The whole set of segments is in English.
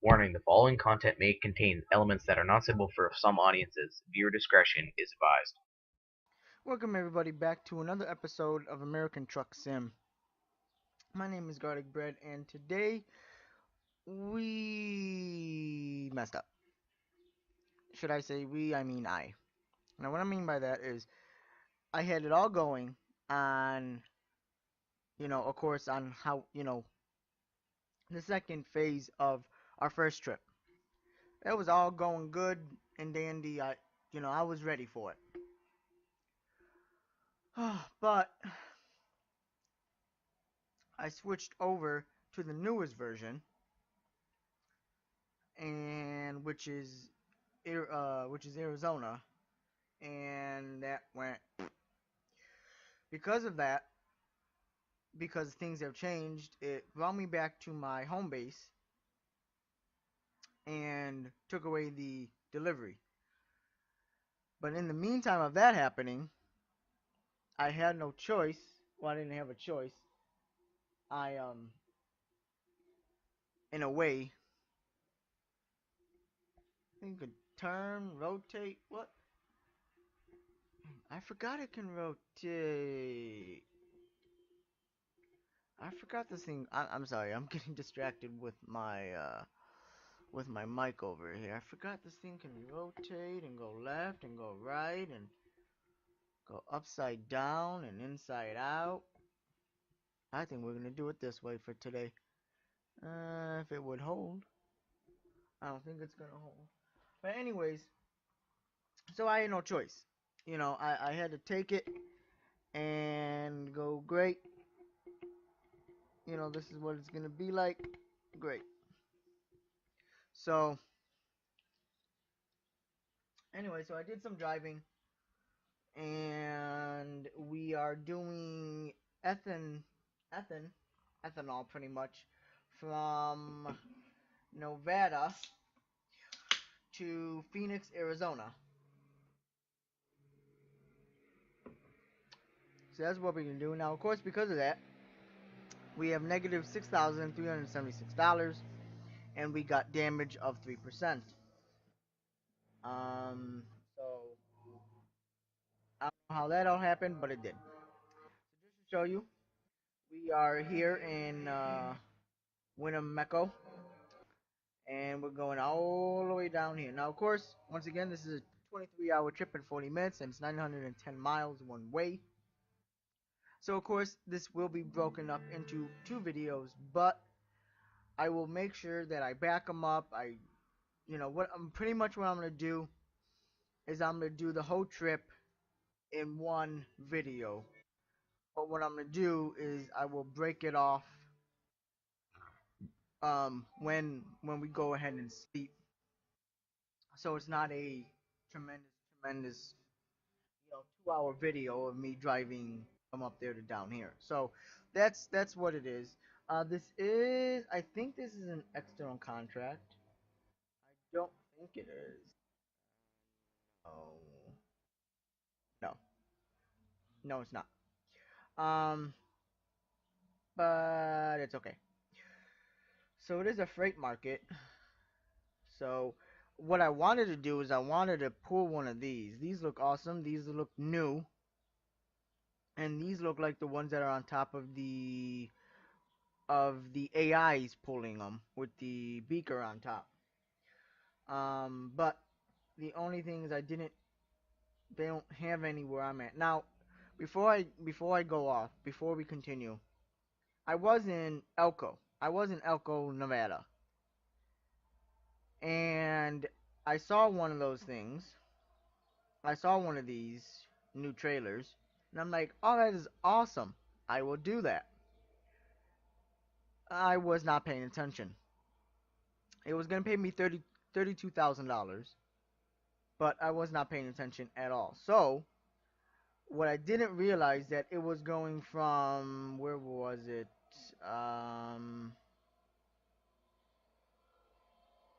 Warning: the following content may contain elements that are not suitable for some audiences. Viewer discretion is advised. Welcome everybody back to another episode of American Truck Sim. My name is Garlic Bread and today we messed up. Should I say we, I mean I. Now what I mean by that is I had it all going on, of course on how, the second phase of our first trip. It was all going good and dandy. I was ready for it. But I switched over to the newest version and which is Arizona, and that went because of that. Because things have changed, it brought me back to my home base and took away the delivery. But in the meantime of that happening, I had no choice. Well, I didn't have a choice. I in a way, I think could turn, rotate. What? I forgot it can rotate. I forgot this thing. I'm sorry. I'm getting distracted with my mic over here. I forgot this thing can rotate and go left and go right and go upside down and inside out. I think we're gonna do it this way for today. If it would hold. I don't think it's gonna hold. But anyways, so I had no choice. I had to take it and go, great. This is what it's gonna be like. Great. So anyway, so I did some driving and we are doing ethan ethan ethanol pretty much from Nevada to Phoenix, Arizona. So that's what we can do now. Of course, because of that, we have negative $6,376, and we got damage of 3%. So I don't know how that all happened, but it did. So just to show you, we are here in Winnemeco, and we're going all the way down here. Now, of course, once again, this is a 23-hour trip in 40 minutes, and it's 910 miles one way. So, of course, this will be broken up into two videos, but I will make sure that I back them up. What I'm pretty much what I'm gonna do is I'm gonna do the whole trip in one video. But what I'm gonna do is I will break it off when we go ahead and sleep, so it's not a tremendous 2 hour video of me driving from up there to down here. So that's what it is. I think this is an external contract. I don't think it is. Oh no, no, it's not. Um, but it's okay. So it is a freight market. So what I wanted to do is I wanted to pull one of these. These look awesome. These look new. And these look like the ones that are on top of the AIs pulling them with the beaker on top. But the only thing is they don't have any where I'm at. Now, before I go off, before we continue, I was in Elko. I was in Elko, Nevada. And I saw one of those things. I saw one of these new trailers. And I'm like, oh, that is awesome. I will do that. I was not paying attention. It was going to pay me $32,000. But I was not paying attention at all. So, what I didn't realize that it was going from, where was it? Um,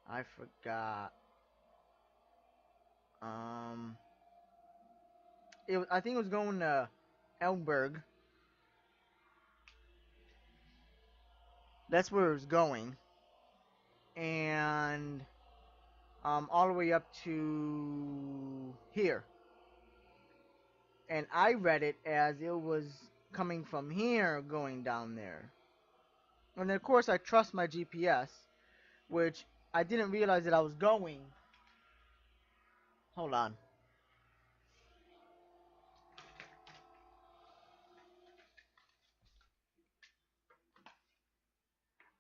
I forgot. Um, I think it was going to Elberg. That's where it was going. And all the way up to here. And I read it as it was coming from here going down there. And then of course I trust my GPS, which I didn't realize that I was going. Hold on.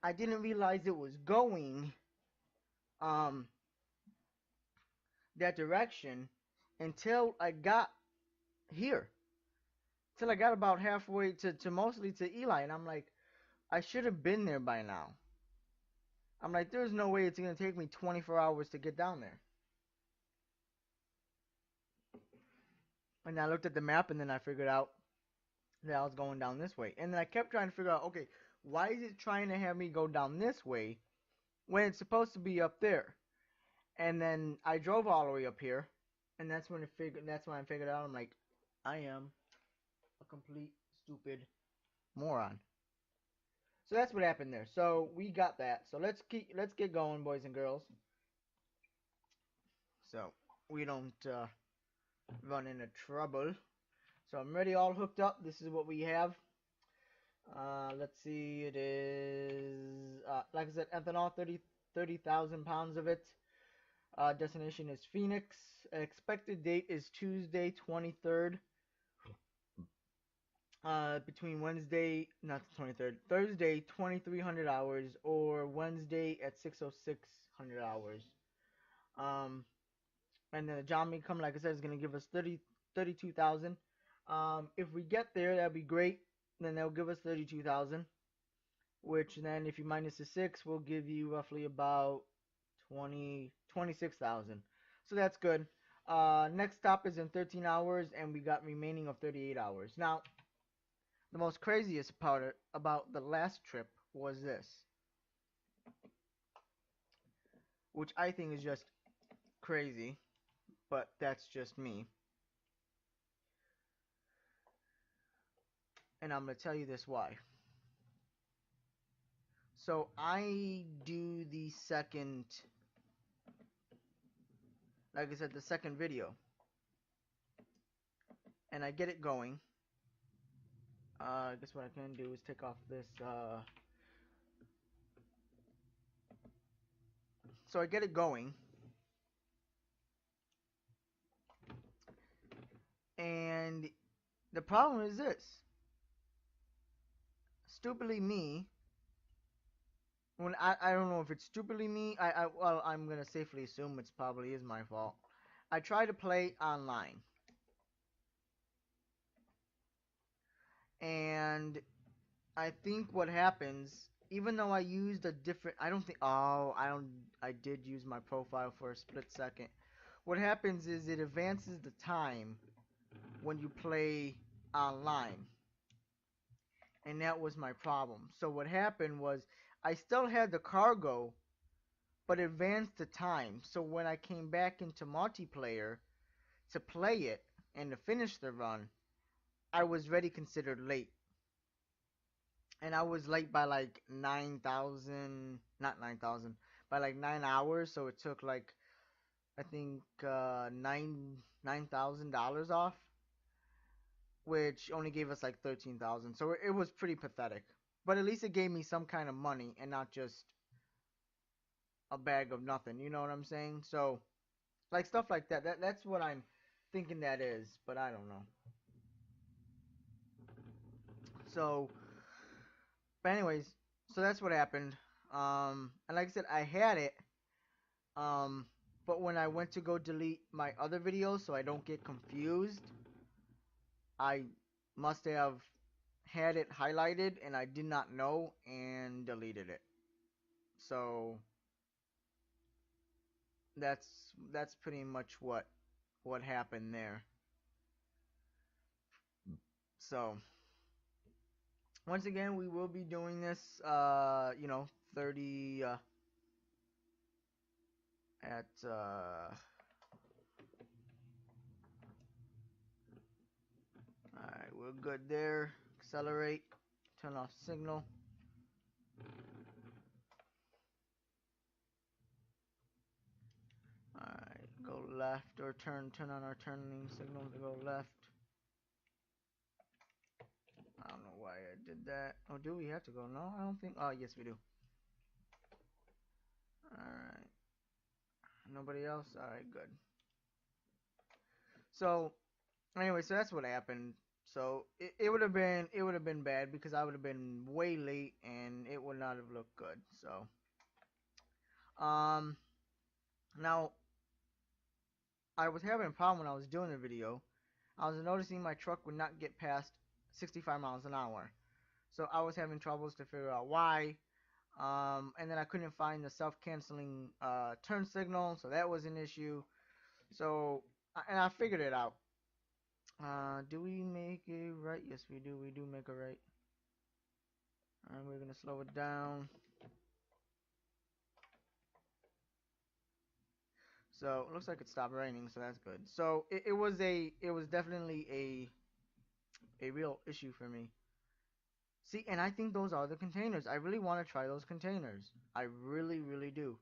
I didn't realize it was going um that direction until I got here. Till I got about halfway to mostly to Eli, and I'm like, I should have been there by now. I'm like, there's no way it's gonna take me 24 hours to get down there. And I looked at the map, and then I figured out that I was going down this way. And then I kept trying to figure out, okay, why is it trying to have me go down this way when it's supposed to be up there? And then I drove all the way up here, and that's when I figured out, I'm like, I am a complete stupid moron. So that's what happened there. So we got that. So let's get going, boys and girls. So we don't run into trouble. So I'm ready, all hooked up. This is what we have. Let's see. It is like I said, ethanol, 30,000 pounds of it. Destination is Phoenix. Expected date is Tuesday, 23rd. Between Wednesday, not the 23rd, Thursday, 2300 hours, or Wednesday at 60600 hours. And then the job income, like I said, is going to give us 32,000. If we get there, that'd be great. Then they'll give us 32,000, which then if you minus the 6 will give you roughly about 26,000. So that's good. Next stop is in 13 hours, and we got remaining of 38 hours. Now, the most craziest part about the last trip was this, which I think is just crazy, but that's just me. And I'm going to tell you this why. So I do the second, like I said, the second video, and I get it going. I guess what I can do is take off this, so I get it going, and the problem is this. Stupidly me, when I don't know if it's stupidly me, well, I'm gonna safely assume it's probably is my fault. I try to play online, and I think what happens, even though I used a different, I don't think, oh, I did use my profile for a split second. What happens is it advances the time when you play online, and that was my problem. So what happened was I still had the cargo, but advanced the time. So when I came back into multiplayer to play it and to finish the run, I was already considered late. And I was late by like 9,000, not 9,000, by like 9 hours. So it took like, I think, $9,000 off, which only gave us like 13,000. So it was pretty pathetic. But at least it gave me some kind of money and not just a bag of nothing. You know what I'm saying? So, like stuff like that. That's what I'm thinking that is, but I don't know. So, but anyways, so that's what happened. And like I said, I had it. But when I went to go delete my other videos so I don't get confused, I must have had it highlighted and I did not know and deleted it. So that's pretty much what happened there. So once again, we will be doing this 30 at alright, we're good there. Accelerate, turn off signal. go left or turn on our turning signal to go left. I don't know why I did that. Oh, do we have to go? No, I don't think. Oh, yes, we do. Alright. Nobody else? Alright, good. So, anyway, so that's what happened. So it would have been bad because I would have been way late and it would not have looked good. So now I was having a problem when I was doing the video. I was noticing my truck would not get past 65 miles an hour. So I was having troubles to figure out why. And then I couldn't find the self-canceling turn signal, so that was an issue. So and I figured it out. Do we make a right? Yes, we do. We do make a right. And we're gonna slow it down. So it looks like it stopped raining, so that's good. So it was definitely a real issue for me. See, and I think those are the containers. I really want to try those containers. I really, really do.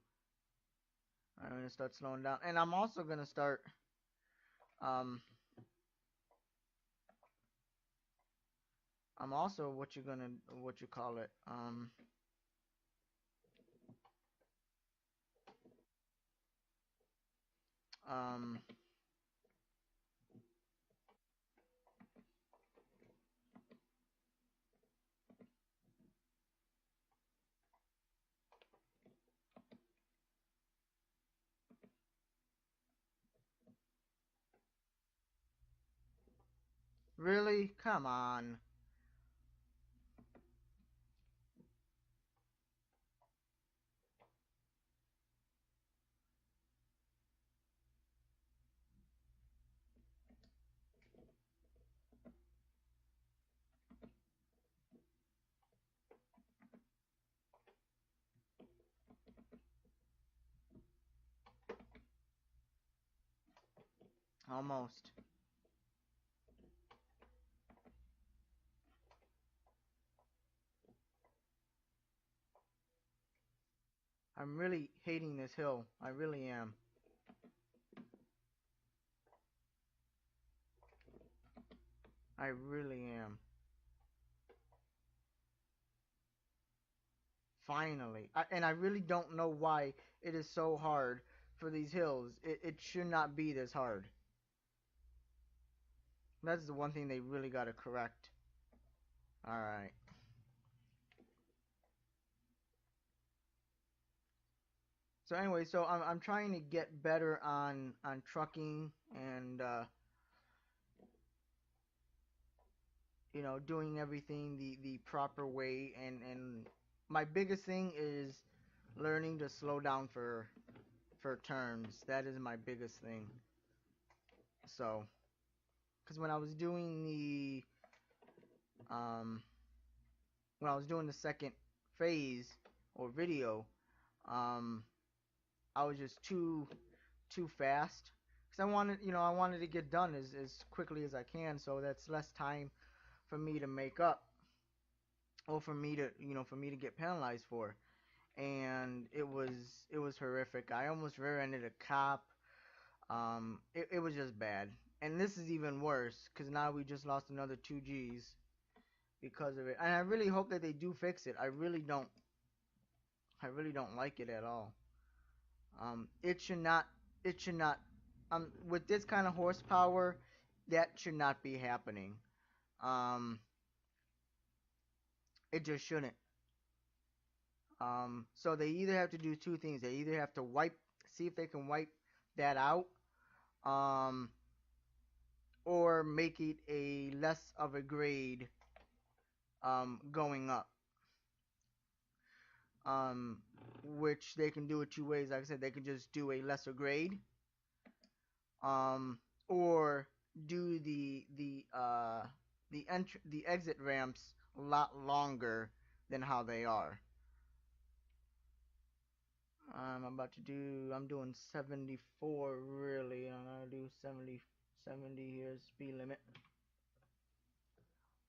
I'm gonna start slowing down, and I'm also gonna start um. I'm also what you call it um really, come on. Almost. I'm really hating this hill. I really am. I really am. Finally. And I really don't know why it is so hard for these hills. It should not be this hard. That's the one thing they really got to correct. Alright. So anyway, so I'm trying to get better on trucking and you know, doing everything the proper way, and my biggest thing is learning to slow down for turns. That is my biggest thing. So, because um when I was doing the second phase or video, um I was just too fast because I wanted to get done as quickly as I can, so that's less time for me to make up or for me to get penalized for. And it was horrific. I almost rear-ended a cop. It was just bad. And this is even worse because now we just lost another 2 Gs because of it. And I really hope that they do fix it. I really don't. I really don't like it at all. It should not. It should not. With this kind of horsepower, that should not be happening. Um, it just shouldn't. So they either have to do two things. They either have to see if they can wipe that out, um, or make it a less of a grade going up. Um, which they can do it two ways. Like I said, they can just do a lesser grade, or do the exit ramps a lot longer than how they are. I'm doing 74 really. I'm gonna do 70 here, speed limit.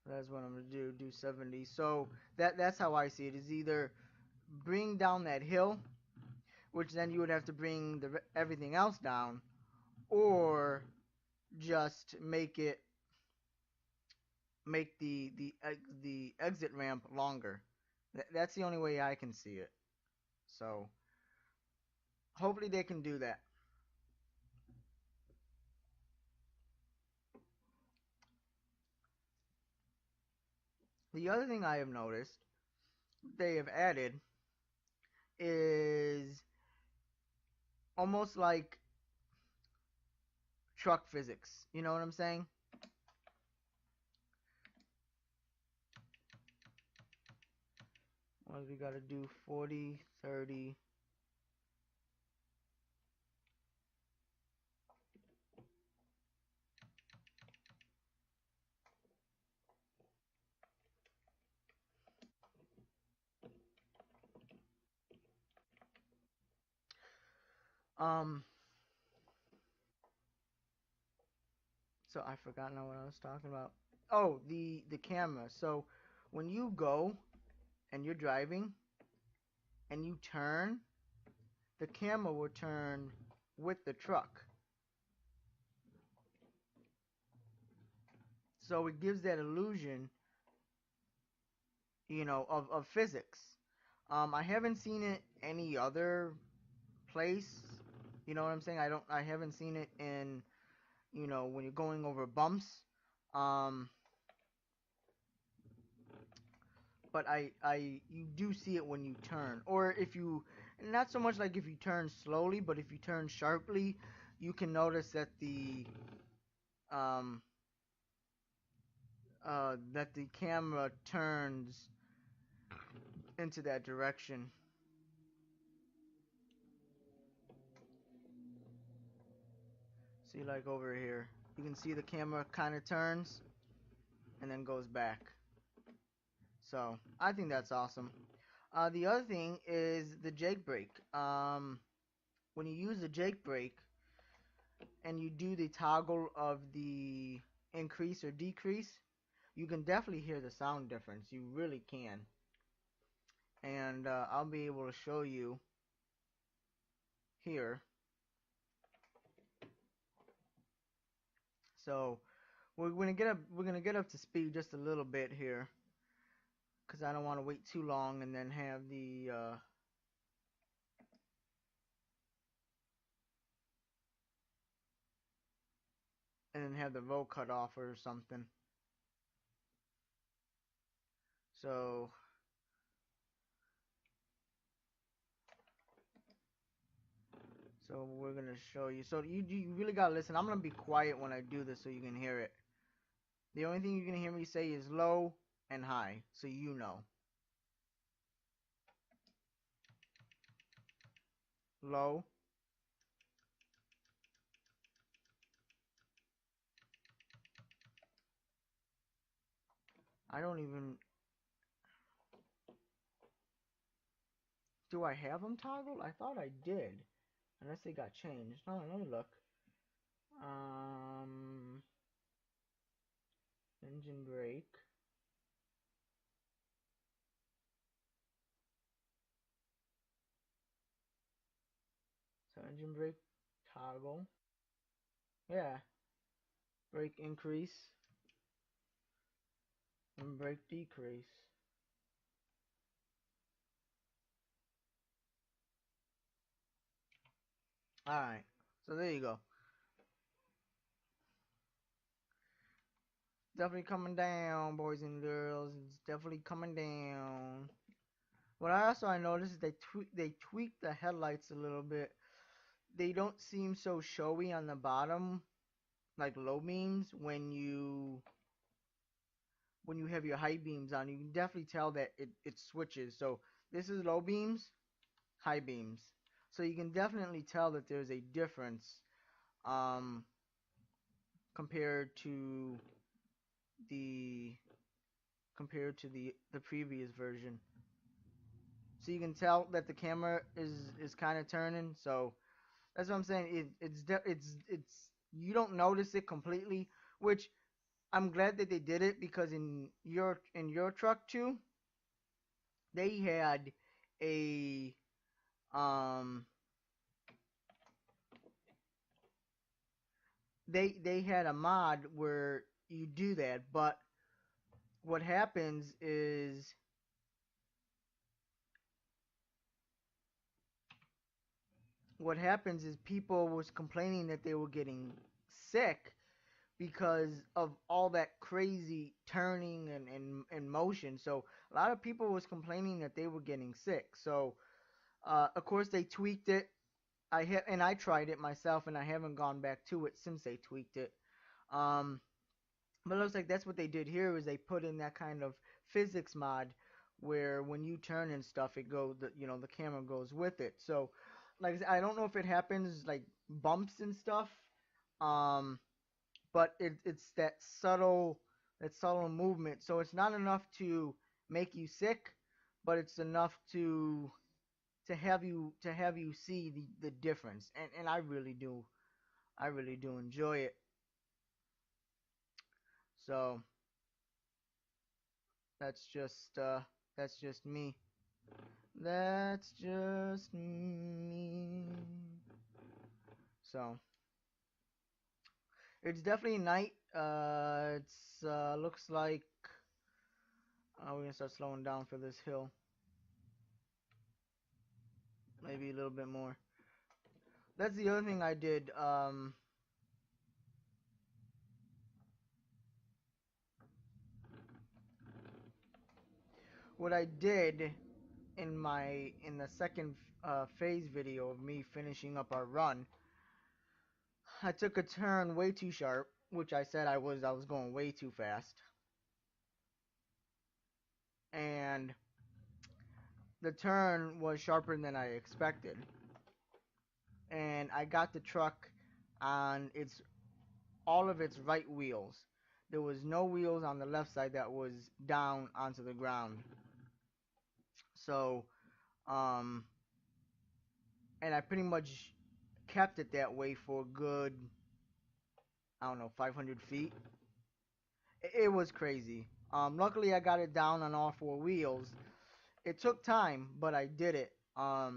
That's what I'm gonna do 70. So that's how I see it. Is either bring down that hill, which then you would have to bring everything else down, or just make the exit ramp longer. That's the only way I can see it. So hopefully they can do that. The other thing I have noticed they have added is almost like truck physics. You know what I'm saying? Well, we gotta do 40, 30. Um, so I forgot now what I was talking about. Oh, the camera. So when you go and you're driving and you turn, the camera will turn with the truck. So it gives that illusion, of physics. I haven't seen it any other place. You know what I'm saying? I haven't seen it in, when you're going over bumps. Um, but you do see it when you turn, or if you, not so much like if you turn slowly, but if you turn sharply, you can notice that um, the camera turns into that direction. See, like over here, you can see the camera kind of turns and then goes back. So I think that's awesome. The other thing is the jake brake. When you use the jake brake and you do the toggle of the increase or decrease, you can definitely hear the sound difference. You really can. And I'll be able to show you here. So we're gonna get up to speed just a little bit here, because I don't want to wait too long and then have the roll cut off or something. So we're gonna show you. So you really gotta listen. I'm gonna be quiet when I do this so you can hear it. The only thing you're gonna hear me say is low and high, so you know. Low. I don't even. Do I have them toggled? I thought I did, unless they got changed. No, let me look. Um, engine brake. So engine brake toggle. Yeah. Brake increase and brake decrease. Alright. So there you go. Definitely coming down, boys and girls. It's definitely coming down. What I noticed is they tweaked the headlights a little bit. They don't seem so showy on the bottom, like low beams, when you have your high beams on. You can definitely tell that it switches. So this is low beams, high beams. So you can definitely tell that there's a difference um, compared to the the previous version. So you can tell that the camera is kind of turning. So that's what I'm saying. It's you don't notice it completely, which I'm glad that they did it, because in your truck too, they had a um they had a mod where you do that, but what happens is people was complaining that they were getting sick because of all that crazy turning and motion. So a lot of people was complaining that they were getting sick. So of course they tweaked it. I tried it myself, and I haven't gone back to it since they tweaked it. Um, but it looks like that's what they did here is they put in that kind of physics mod where when you turn and stuff, it goes the camera goes with it. So like I said, I don't know if it happens like bumps and stuff. Um, but it's that subtle movement. So it's not enough to make you sick, but it's enough to have you see the difference. And I really do enjoy it. So that's just uh that's just me. That's just me. So it's definitely night. It's looks like we're gonna start slowing down for this hill. Maybe a little bit more. That's the other thing I did. What I did in the second phase video of me finishing up our run, I took a turn way too sharp, which I said I was going way too fast, and the turn was sharper than I expected, and I got the truck on its all of its right wheels. There was no wheels on the left side that was down onto the ground. So, um, and I pretty much kept it that way for a good, I don't know, 500 feet. It was crazy. Luckily, I got it down on all four wheels. It took time, but I did it. I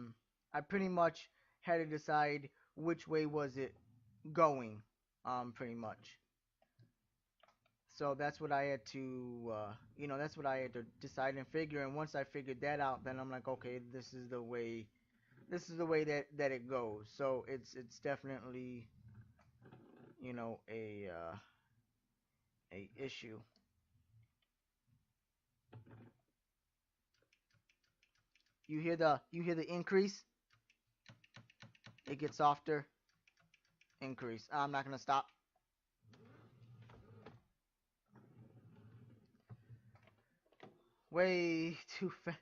pretty much had to decide which way was it going, pretty much. So that's what I had to, that's what I had to decide and figure. And once I figured that out, then I'm like, okay, this is the way that it goes. So it's definitely, a issue. You hear the increase. It gets softer. Increase. I'm not gonna stop. Way too fast.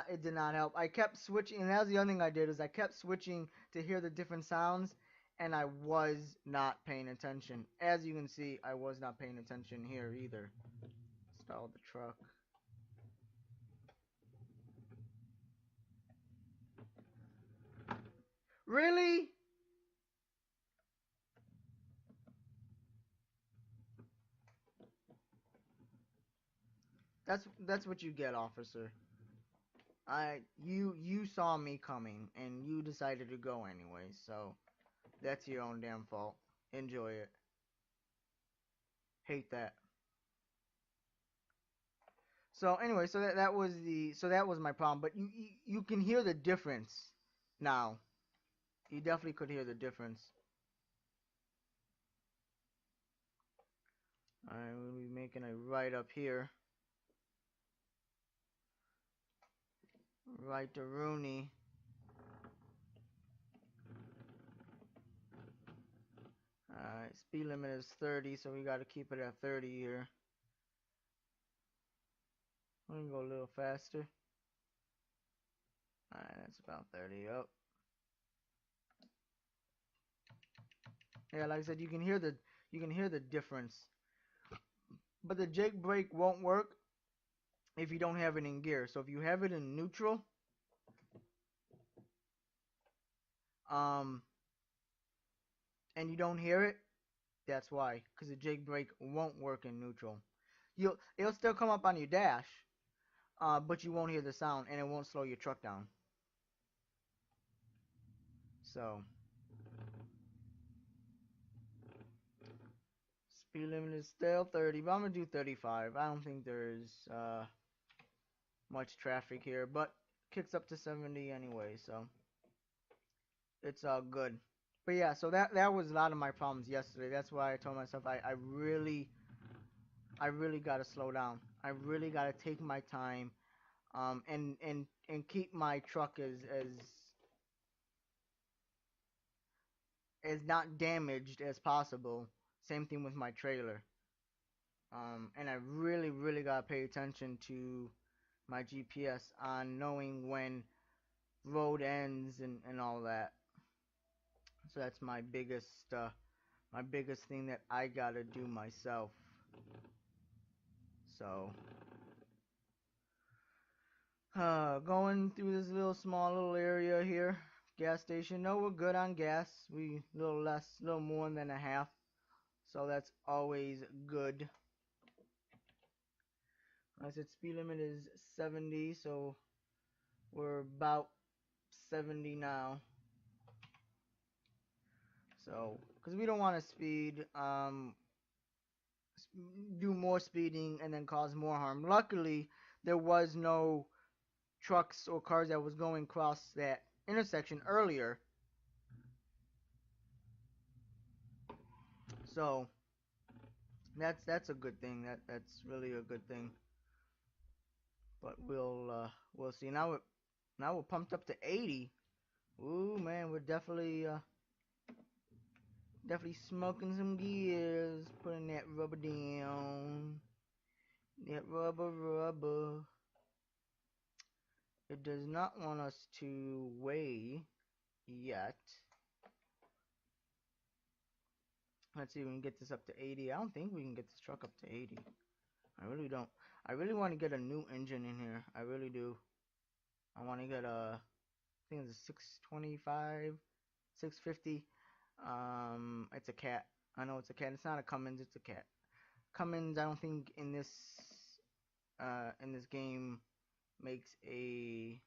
It did not help. I kept switching, and that was the other thing I did is I kept switching to hear the different sounds, and I was not paying attention. As you can see, I was not paying attention here either. Stall the truck. Really? That's what you get, officer. You saw me coming and you decided to go anyway, so that's your own damn fault. Enjoy it. Hate that. So anyway, so that was my problem, but you can hear the difference now. You definitely could hear the difference. Alright, we'll be making a right up here. Right to Rooney. Alright, speed limit is 30, so we gotta keep it at 30 here. We can go a little faster. Alright, that's about 30 up. Yeah, like I said, you can hear the difference. But the Jake brake won't work if you don't have it in gear. So if you have it in neutral, um, and you don't hear it, that's why. Because the Jake brake won't work in neutral. It'll still come up on your dash, but you won't hear the sound, and it won't slow your truck down. So Speed limit is still 30, but I'm gonna do 35. I don't think there's much traffic here, but kicks up to 70 anyway, so it's all good. But yeah, so that was a lot of my problems yesterday. That's why I told myself I really gotta slow down. I really gotta take my time, and keep my truck as not damaged as possible. Same thing with my trailer. And I really gotta pay attention to my GPS on knowing when road ends and all that. So that's my biggest thing that I gotta do myself. So going through this small little area here, gas station. No, we're good on gas. We little less, little more than a half. So that's always good. I said speed limit is 70, so we're about 70 now. So, because we don't want to do more speeding and then cause more harm. Luckily, there was no trucks or cars that was going across that intersection earlier. So, that's a good thing. That's really a good thing. But we'll see. Now we're pumped up to 80. Ooh man, we're definitely smoking some gears, putting that rubber down. That rubber. It does not want us to weigh yet. Let's see if we can get this up to 80. I don't think we can get this truck up to 80. I really don't. I really want to get a new engine in here. I really do. I want to get I think it's a 625, 650. It's a cat. I know it's a cat. It's not a Cummins. It's a cat. Cummins, I don't think in this game makes a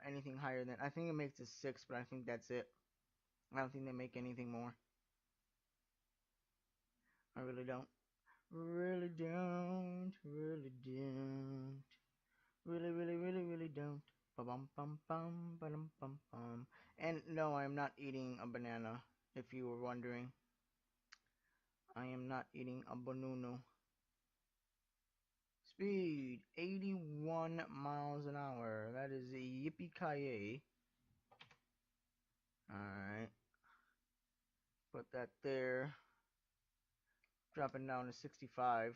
anything higher than. I think it makes a 6, but I think that's it. I don't think they make anything more. I really don't. Really don't. Really don't. Really don't. Ba-bum bum bum ba-dum bum bum. And no, I'm not eating a banana, if you were wondering. I am not eating a banana. Speed 81 miles an hour. That is a yippee-ki-yay. Alright. Put that there. Dropping down to 65.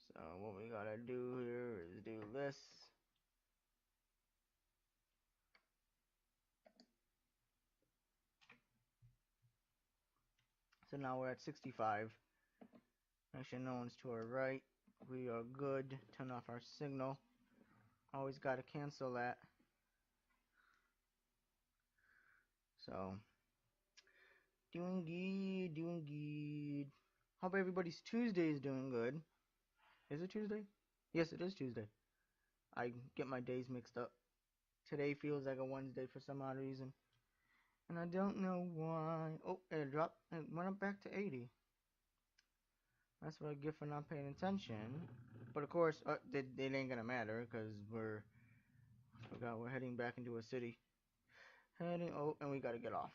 So what we gotta do here is do this. So now we're at 65. Actually, no one's to our right. We are good. Turn off our signal. Always gotta cancel that. So, doing good, doing good. Hope everybody's Tuesday is doing good. Is it Tuesday? Yes, it is Tuesday. I get my days mixed up. Today feels like a Wednesday for some odd reason. And I don't know why. Oh, it dropped. It went up back to 80. That's what I get for not paying attention. But of course, it ain't gonna matter because we're heading back into a city. And we gotta get off.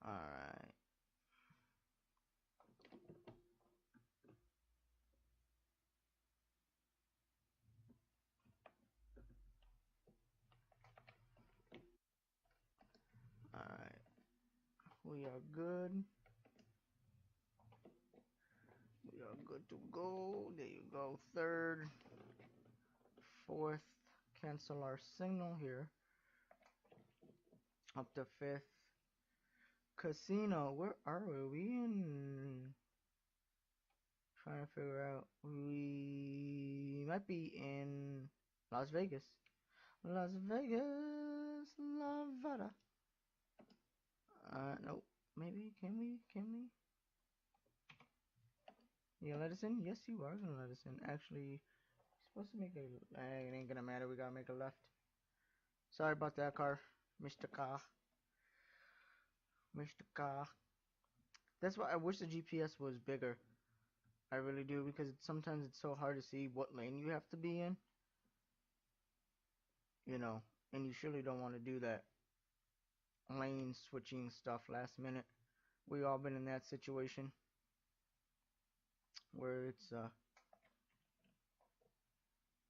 Alright. Alright. We are good. We are good to go. There you go. Third. Fourth. Cancel our signal here. Up to fifth. Casino. Where are we? Are we in? Trying to figure out. We might be in Las Vegas. Las Vegas. Nevada. Nope. Maybe. Can we? You gonna let us in? Yes, you are gonna let us in. Actually, supposed to make a. It ain't gonna matter. We gotta make a left. Sorry about that, car, Mr. Car, Mr. Car. That's why I wish the GPS was bigger. I really do, because sometimes it's so hard to see what lane you have to be in. You know, and you surely don't want to do that lane switching stuff last minute. We all been in that situation where it's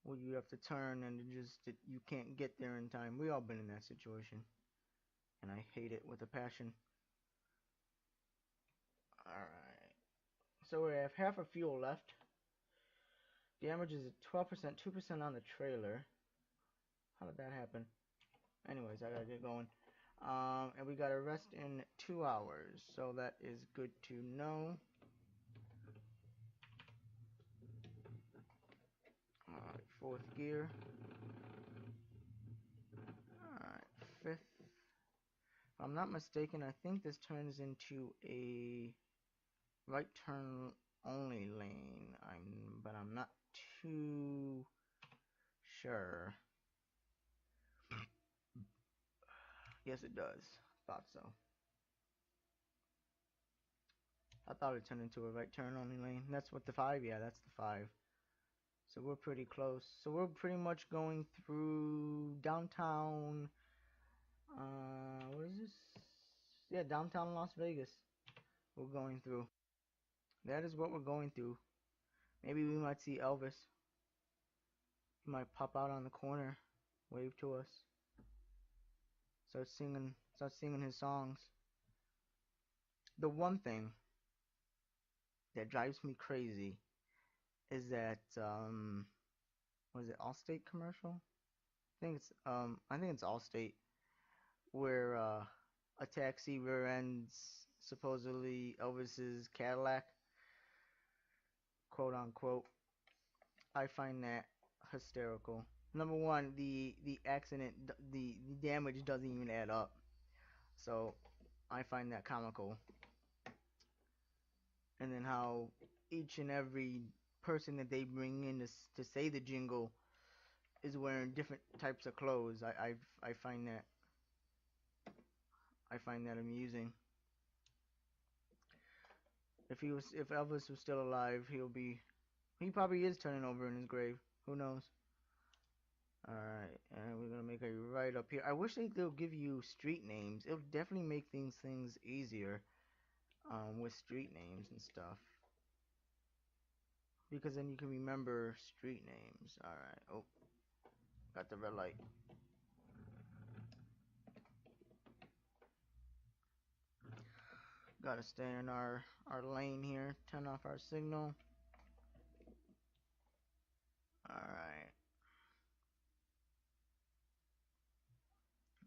where you have to turn and you can't get there in time. We all been in that situation, and I hate it with a passion. All right, so we have half a fuel left. Damage is at 12%, 2% on the trailer. How did that happen? Anyways, I gotta get going. And we gotta rest in 2 hours, so that is good to know. Alright, fourth gear. Alright, fifth. If I'm not mistaken, I think this turns into a right turn only lane. But I'm not too sure. Yes, it does. Thought so. I thought it turned into a right turn only lane. That's what the 5, yeah, that's the 5. So we're pretty close. So we're pretty much going through downtown, what is this? Yeah, downtown Las Vegas. We're going through. That is what we're going through. Maybe we might see Elvis. He might pop out on the corner, wave to us, start singing his songs. The one thing that drives me crazy is that was it Allstate commercial? I think it's Allstate, where a taxi rear ends supposedly Elvis's Cadillac, quote unquote. I find that hysterical. Number one, the accident, the damage doesn't even add up, so I find that comical. And then how each and every person that they bring in to say the jingle is wearing different types of clothes. I find that amusing. If Elvis was still alive, he probably is turning over in his grave. Who knows? Alright, and we're gonna make a right up here. I wish they'll give you street names. It'll definitely make things easier with street names and stuff. Because then you can remember street names. Alright, oh, got the red light. Gotta stay in our lane here. Turn off our signal. Alright.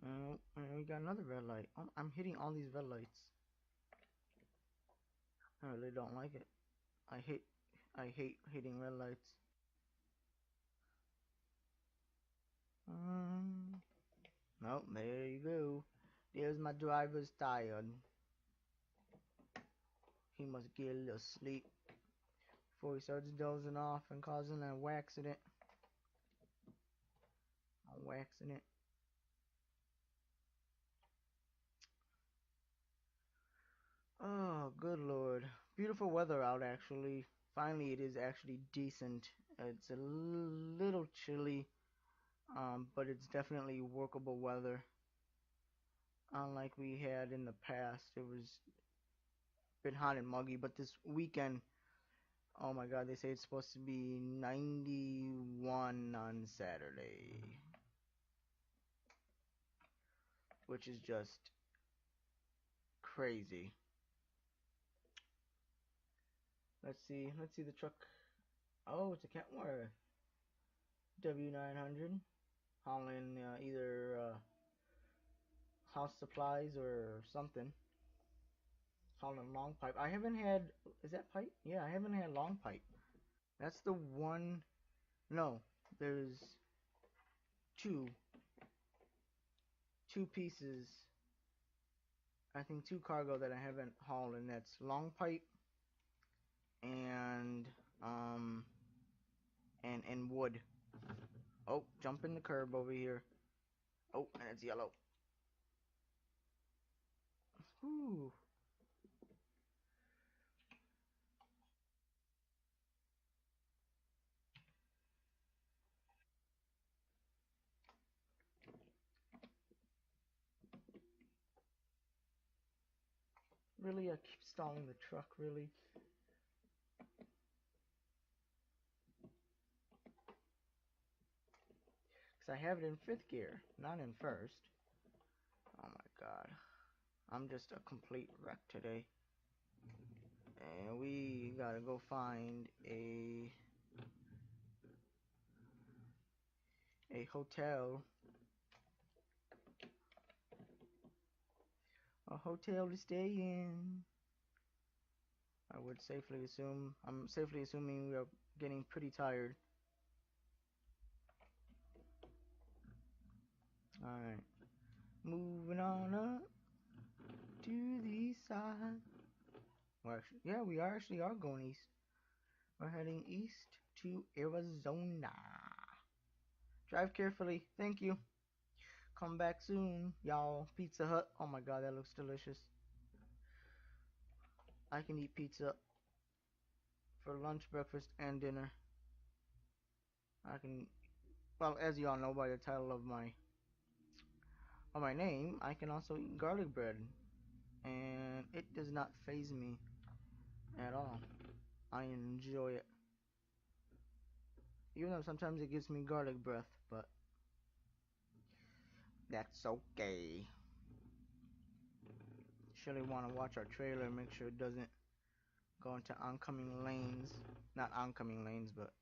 Oh, and we got another red light. Oh, I'm hitting all these red lights. I really don't like it. I hate hitting red lights. Nope, there you go. There's my driver's tired. He must get a little sleep before he starts dozing off and causing a accident. A accident. Oh, good lord. Beautiful weather out, actually. Finally, it is actually decent. It's a little chilly, but it's definitely workable weather. Unlike we had in the past, it was been hot and muggy, but this weekend, oh my god, they say it's supposed to be 91 on Saturday, which is just crazy. Let's see the truck. Oh, it's a Kentworth W900 hauling either house supplies or something. Hauling long pipe. I haven't had. Is that pipe? Yeah, I haven't had long pipe. That's the one. No, there's two pieces. I think two cargo that I haven't hauled, and that's long pipe and and wood. Oh, jump in the curb over here. Oh, and it's yellow. Whew. Really, I keep stalling the truck, really. Because I have it in fifth gear, not in first. Oh my god. I'm just a complete wreck today. And we gotta go find a hotel. A hotel to stay in. I would safely assume. I'm safely assuming we are getting pretty tired. Alright. Moving on up to the east side. Well, actually, yeah, we actually are going east. We're heading east to Arizona. Drive carefully. Thank you. Come back soon, y'all. Pizza Hut. Oh my god, that looks delicious. I can eat pizza for lunch, breakfast, and dinner. I can, well, as you all know by the title of my name, I can also eat garlic bread, and it does not faze me at all. I enjoy it, even though sometimes it gives me garlic breath, but that's okay. Surely want to watch our trailer, make sure it doesn't go into oncoming lanes. Not oncoming lanes, but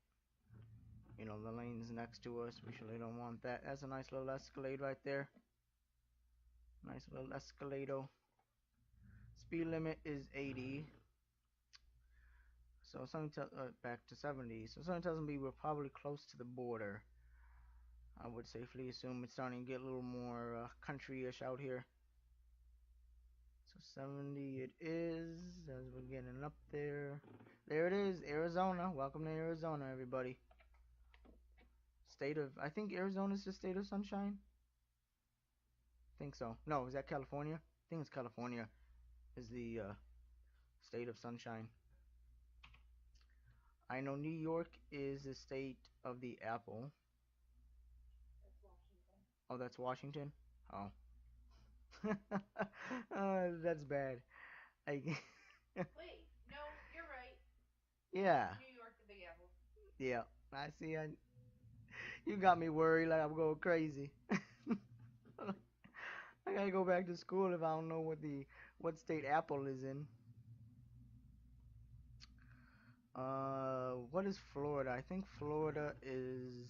you know, the lanes next to us. We surely don't want that. That's a nice little Escalade right there. Nice little Escalado. Speed limit is 80. So something back to 70. So something tells me we're probably close to the border. I would safely assume it's starting to get a little more country-ish out here. So 70 it is, as we're getting up there. There it is, Arizona. Welcome to Arizona, everybody. State of, I think Arizona's the state of sunshine. I think so. No, is that California? I think it's California is the state of sunshine. I know New York is the state of the apple. Oh, that's Washington? Oh. That's bad. I, Wait, no, you're right. yeah. New York, the Big Apple. Yeah. I see. You got me worried like I'm going crazy. I gotta go back to school if I don't know what state Apple is in. What is Florida? I think Florida is.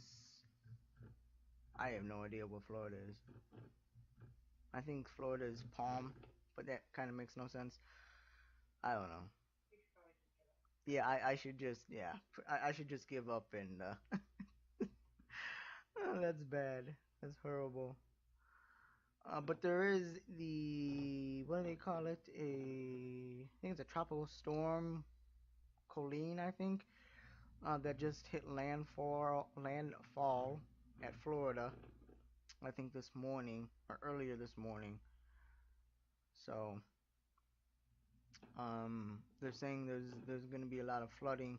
I have no idea what Florida is. I think Florida is Palm, but that kind of makes no sense. I don't know. Yeah, I should just I should just give up and oh, that's bad. That's horrible. But there is the what do they call it? I think it's a tropical storm, Colleen, I think, that just hit landfall at Florida. I think this morning or earlier this morning. So they're saying there's going to be a lot of flooding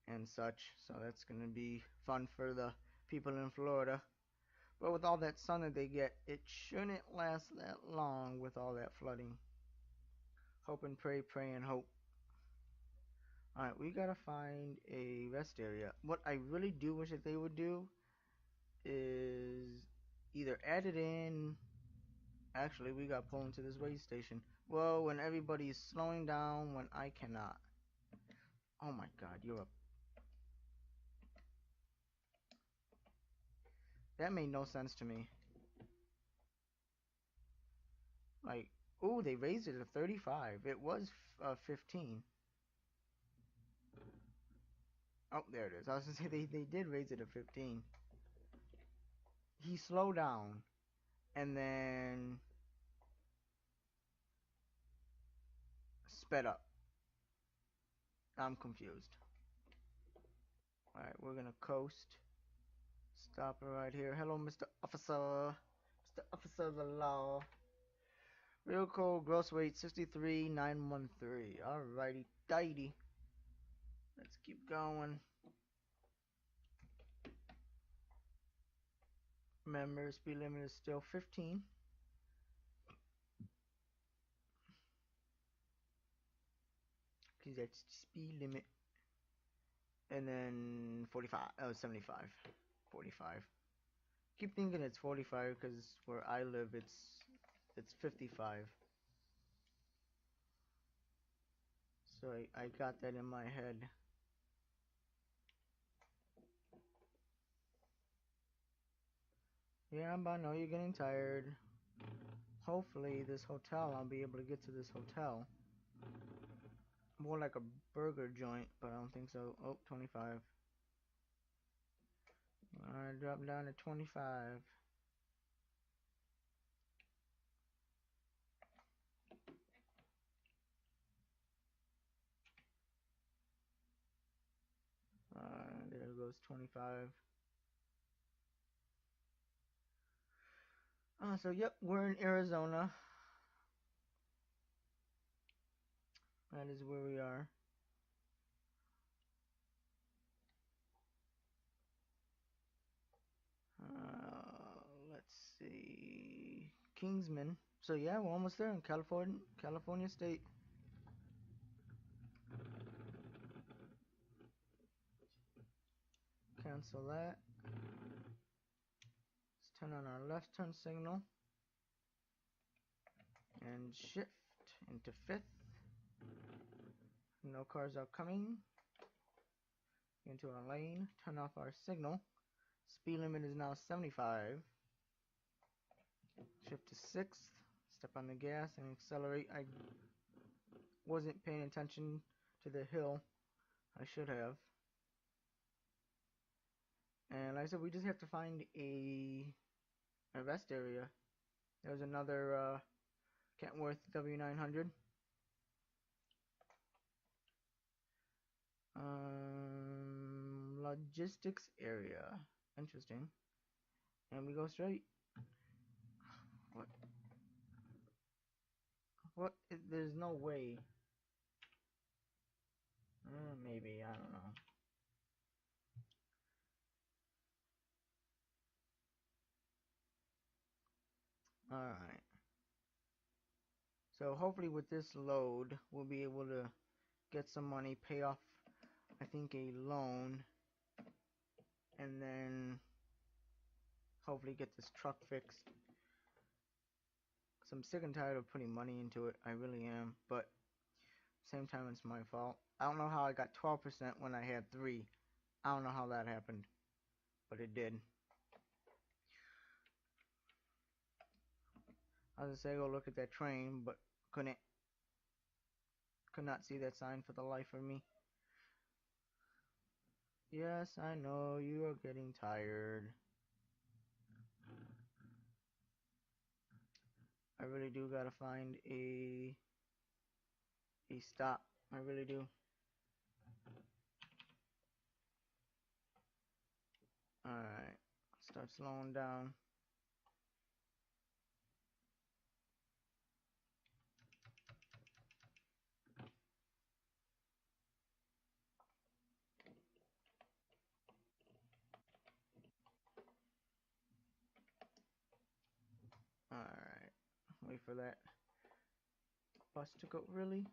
and such. So that's going to be fun for the people in Florida. But with all that sun that they get, it shouldn't last that long with all that flooding. Hope and pray, pray and hope. Alright, we gotta find a rest area. What I really do wish that they would do is either add it in. Actually, we got pulled into this way station. Well, when everybody's slowing down, when I cannot. Oh my god, you're a. That made no sense to me. Like, ooh, they raised it to 35. It was 15. Oh, there it is. I was gonna say they did raise it to 15. He slowed down and then sped up. I'm confused. Alright, we're gonna coast. Stop right here. Hello, Mr. Officer. Mr. Officer of the law. Real cold, gross weight 63,913. Alrighty, tidy. Let's keep going. Remember, speed limit is still 15. Because that's the speed limit. And then 45. Oh, 75. 45. Keep thinking it's 45 because where I live it's 55. So I got that in my head. Yeah, but I know you're getting tired. Hopefully this hotel, I'll be able to get to this hotel. More like a burger joint, but I don't think so. Oh, 25. Alright, drop down to 25. There goes 25. So yep, we're in Arizona. That is where we are. Let's see. Kingsman. So yeah, we're almost there in California State. Cancel that. Let's turn on our left turn signal. And shift into fifth. No cars are coming. Into our lane. Turn off our signal. Speed limit is now 75. Shift to sixth. Step on the gas and accelerate. I wasn't paying attention to the hill. I should have. And like I said, we just have to find a rest area. There's another Kentworth W900. Logistics area. Interesting. And we go straight. What? What? There's no way. Maybe. I don't know. Alright. So hopefully with this load, we'll be able to get some money, pay off, I think, a loan, and then hopefully get this truck fixed. So I'm sick and tired of putting money into it. I really am. But same time, it's my fault. I don't know how I got 12% when I had 3. I don't know how that happened, but it did. I was gonna say go look at that train, but could not see that sign for the life of me. Yes, I know you are getting tired. I really do gotta find a stop. I really do. Alright. Start slowing down. Alright. Wait for that bus to go. Really?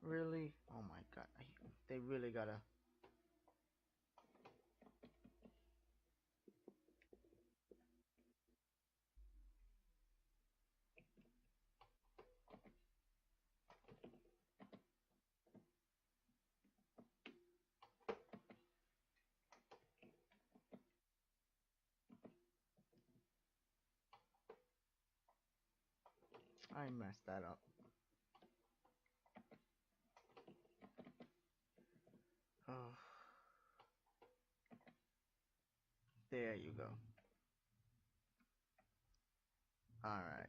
Really? Oh my god. They really gotta. I messed that up. Oh. There you go. Alright.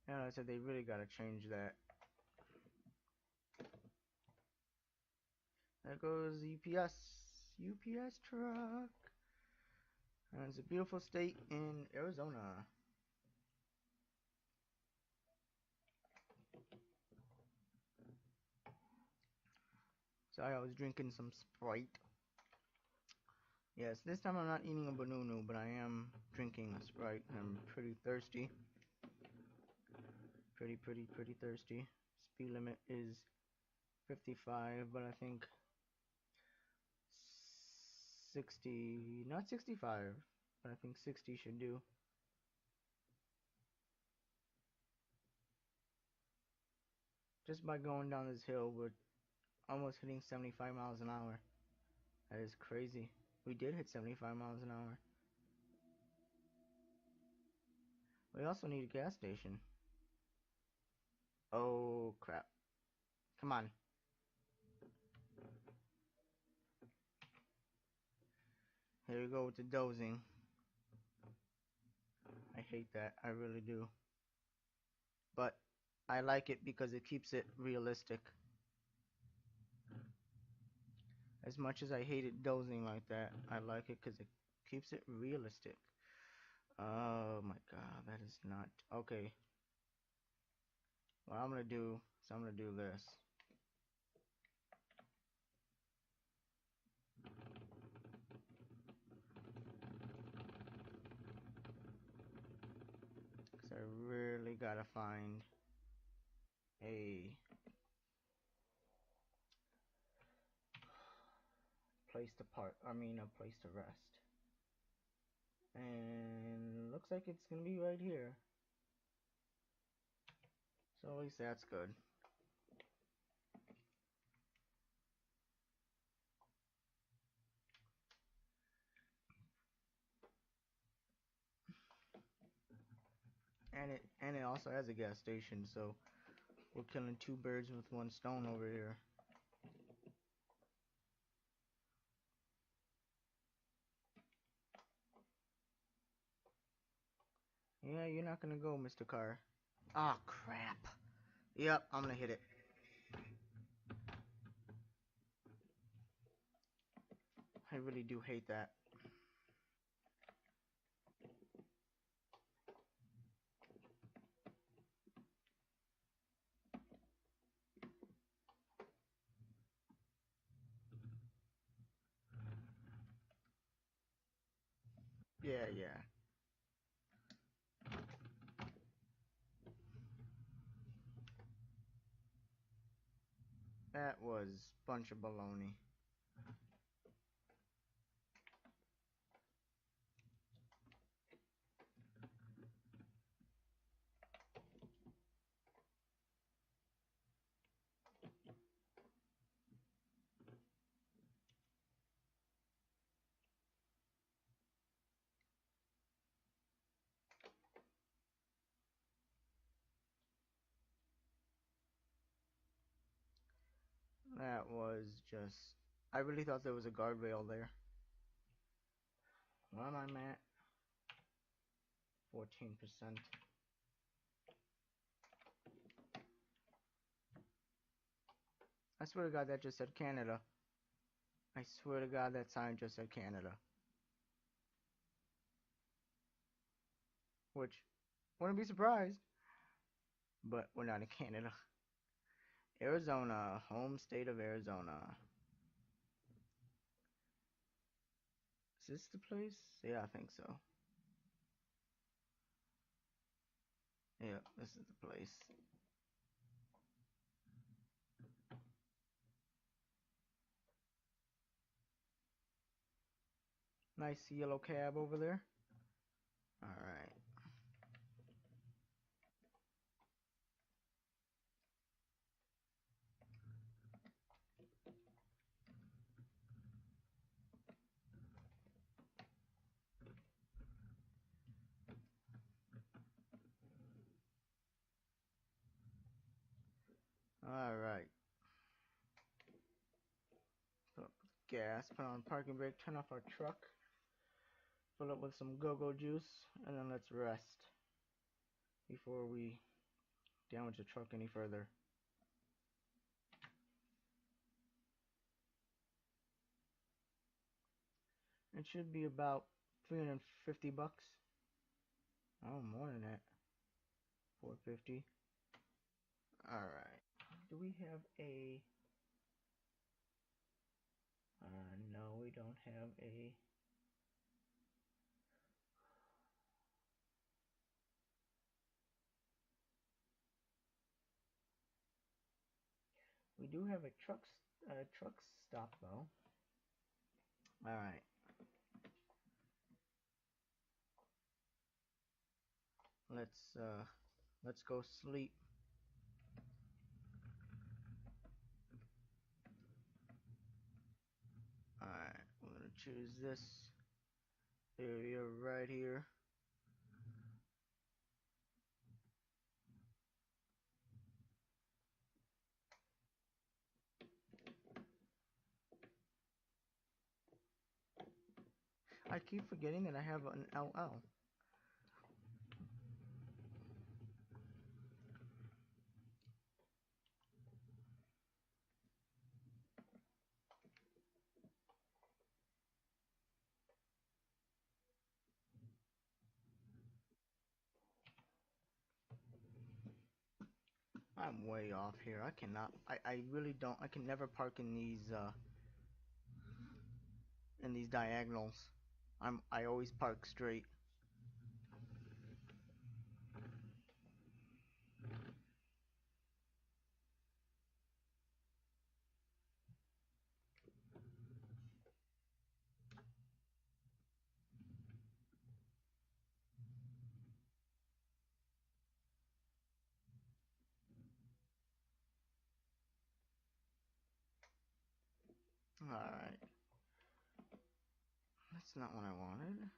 And I said they really gotta change that. There goes UPS. UPS truck. And it's a beautiful state in Arizona. So I was drinking some Sprite. Yes, this time I'm not eating a banunu, but I am drinking Sprite. I'm pretty thirsty. Pretty thirsty. Speed limit is 55, but I think 60, not 65, but I think 60 should do. Just by going down this hill, we're almost hitting 75 miles an hour. That is crazy. We did hit 75 miles an hour. We also need a gas station. Oh, crap. Come on. Here we go with the dozing. I hate that. I really do. But I like it because it keeps it realistic. As much as I hated dozing like that, I like it because it keeps it realistic. Oh my god, that is not... Okay. What I'm gonna do is I'm gonna do this. Because I really gotta find a place to park. I mean, a place to rest. And looks like it's gonna be right here. So at least that's good. And it also has a gas station, so we're killing two birds with one stone over here. Yeah, you're not gonna go, Mr. Car. Oh crap. Yep, I'm gonna hit it. I really do hate that. Yeah, yeah. That was a bunch of baloney. That was just... I really thought there was a guardrail there. What am I at? 14%. I swear to God that just said Canada. I swear to God that sign just said Canada. Which, wouldn't be surprised. But we're not in Canada. Arizona, home state of Arizona. Is this the place? Yeah, I think so. Yeah, this is the place. Nice yellow cab over there. Alright. Alright. Put up gas, put on parking brake, turn off our truck, fill up with some go-go juice, and then let's rest before we damage the truck any further. It should be about 350 bucks. Oh, more than that. 450. Alright. Do we have a... no, we don't have a... We do have a truck stop though. Alright. Let's go sleep. Alright, we're gonna choose this area right here. I keep forgetting that I have an LL. I'm way off here. I cannot. I really don't. I can never park in these diagonals. I always park straight. Alright. That's not what I wanted.